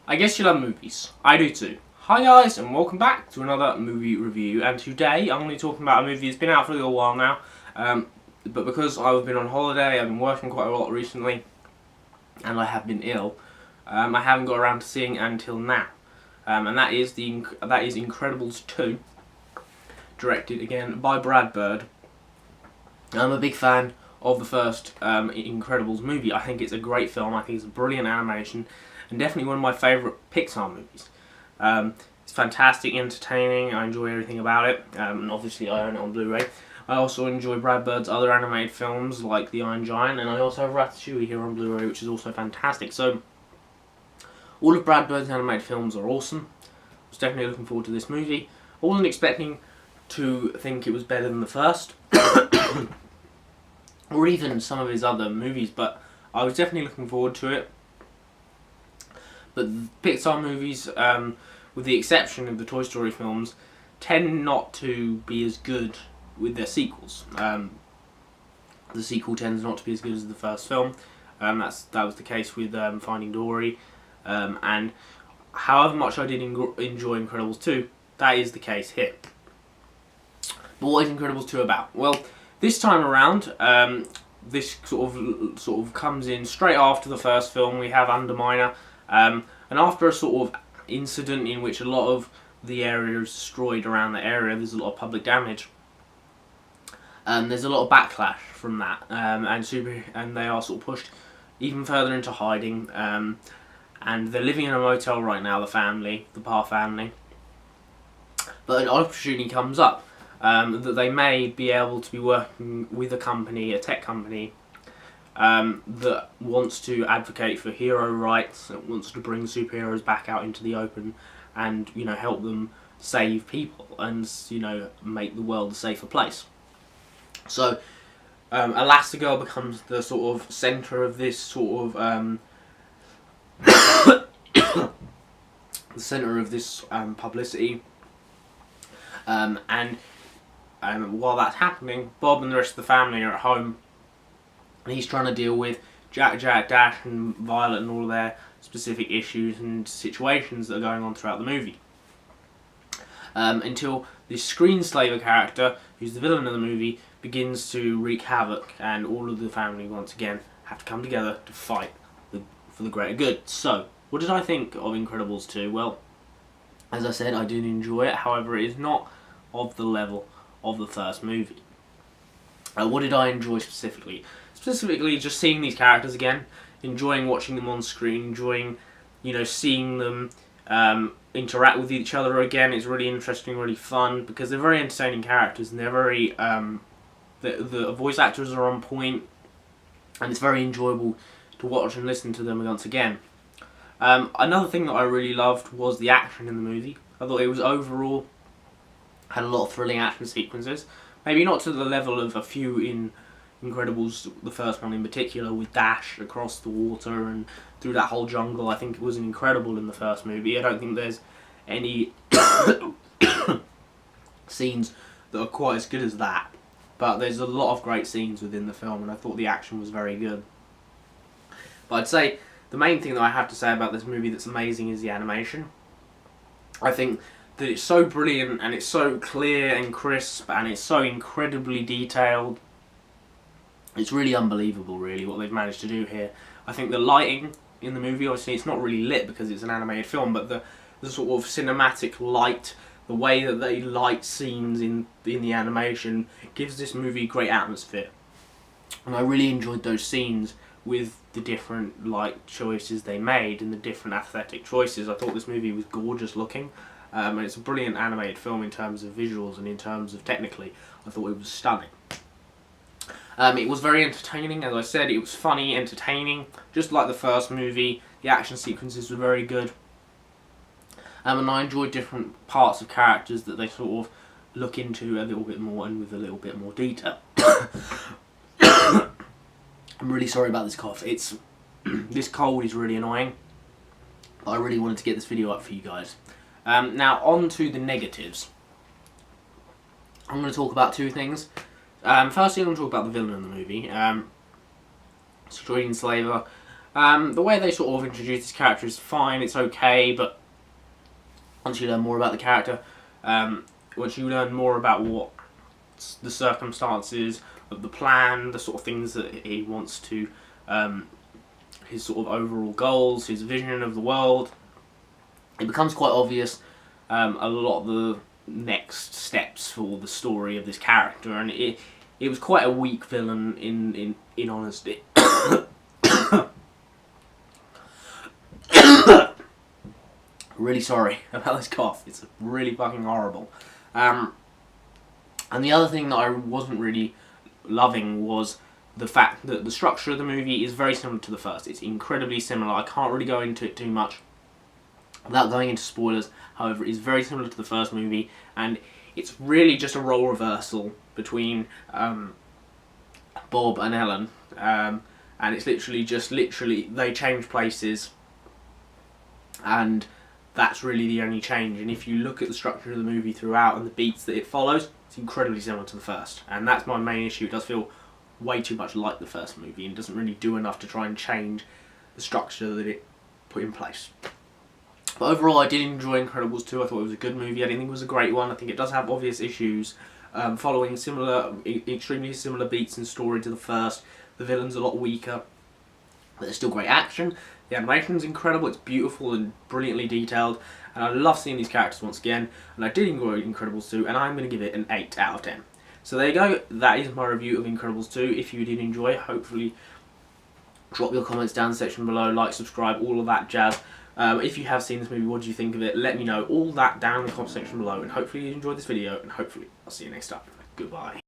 I guess you love movies. I do too. Hi guys, and welcome back to another movie review. And today I'm going to be talking about a movie that's been out for a little while now. But because I've been on holiday, I've been working quite a lot recently, and I have been ill, I haven't got around to seeing it until now. And that is Incredibles 2, directed again by Brad Bird. I'm a big fan of the first Incredibles movie. I think it's a great film. I think it's a brilliant animation, and definitely one of my favourite Pixar movies. It's fantastic, entertaining. I enjoy everything about it, and obviously I own it on Blu-ray. I also enjoy Brad Bird's other animated films like The Iron Giant, and I also have Ratatouille here on Blu-ray, which is also fantastic. So all of Brad Bird's animated films are awesome. I was definitely looking forward to this movie. I wasn't expecting to think it was better than the first, or even some of his other movies, but I was definitely looking forward to it. But Pixar movies, with the exception of the Toy Story films, tend not to be as good with their sequels. The sequel tends not to be as good as the first film. That was the case with Finding Dory, and however much I did enjoy Incredibles 2, that is the case here. But what is Incredibles 2 about? Well, this time around, this sort of comes in straight after the first film. We have Underminer, and after a sort of incident in which a lot of the area is destroyed around the area, there's a lot of public damage. There's a lot of backlash from that, and they are sort of pushed even further into hiding. And they're living in a motel right now, the Parr family. But an opportunity comes up that they may be able to be working with a tech company, that wants to advocate for hero rights, that wants to bring superheroes back out into the open, and help them save people and make the world a safer place. So Elastigirl becomes the sort of centre of this sort of publicity, and while that's happening, Bob and the rest of the family are at home, and he's trying to deal with Jack, Dash, and Violet and all their specific issues and situations that are going on throughout the movie. Until this Screenslaver character, who's the villain of the movie, begins to wreak havoc, and all of the family once again have to come together to fight for the greater good. So, what did I think of Incredibles 2? Well, as I said, I did enjoy it. However, it is not of the level of the first movie. What did I enjoy specifically? Specifically, just seeing these characters again, enjoying watching them on screen, enjoying, seeing them interact with each other again. It's really interesting, really fun, because they're very entertaining characters, and they're very the voice actors are on point, and it's very enjoyable to watch and listen to them once again. Another thing that I really loved was the action in the movie. I thought it was overall had a lot of thrilling action sequences. Maybe not to the level of a few in Incredibles, the first one in particular, with Dash across the water and through that whole jungle. I think it was incredible in the first movie. I don't think there's any scenes that are quite as good as that. But there's a lot of great scenes within the film, and I thought the action was very good. But I'd say the main thing that I have to say about this movie that's amazing is the animation. I think that it's so brilliant, and it's so clear and crisp, and it's so incredibly detailed. It's really unbelievable, really, what they've managed to do here. I think the lighting in the movie, obviously it's not really lit because it's an animated film, but the sort of cinematic light, the way that they light scenes in the animation, gives this movie great atmosphere. And I really enjoyed those scenes with the different light choices they made and the different aesthetic choices. I thought this movie was gorgeous looking, and it's a brilliant animated film in terms of visuals and in terms of technically. I thought it was stunning. It was very entertaining, as I said. It was funny, entertaining, just like the first movie. The action sequences were very good, and I enjoyed different parts of characters that they sort of look into a little bit more and with a little bit more detail. I'm really sorry about this cough. This cold is really annoying, but I really wanted to get this video up for you guys. Now on to the negatives. I'm going to talk about two things. Firstly, I'm going to talk about the villain in the movie. Screenslaver. The way they sort of introduce this character is fine, it's okay, but once you learn more about the character, once you learn more about what the circumstances of the plan, the sort of things that he wants to, his sort of overall goals, his vision of the world, it becomes quite obvious a lot of the next steps for the story of this character, and it was quite a weak villain in honesty. Really sorry about this cough. It's really fucking horrible. And the other thing that I wasn't really loving was the fact that the structure of the movie is very similar to the first. It's incredibly similar. I can't really go into it too much without going into spoilers. However, it's very similar to the first movie, and it's really just a role reversal between Bob and Ellen. And it's literally they change places, and that's really the only change. And if you look at the structure of the movie throughout and the beats that it follows, it's incredibly similar to the first. And that's my main issue. It does feel way too much like the first movie and doesn't really do enough to try and change the structure that it put in place. But overall, I did enjoy Incredibles 2. I thought it was a good movie. I didn't think it was a great one. I think it does have obvious issues, following extremely similar beats and story to the first. The villain's a lot weaker, but there's still great action. The animation's incredible. It's beautiful and brilliantly detailed, and I love seeing these characters once again. And I did enjoy Incredibles 2, and I'm going to give it an 8 out of 10. So there you go. That is my review of Incredibles 2. If you did enjoy, hopefully drop your comments down in the section below. Like, subscribe, all of that jazz. If you have seen this movie, what do you think of it? Let me know all that down in the comment section below, and hopefully you enjoyed this video, and hopefully I'll see you next time. Goodbye.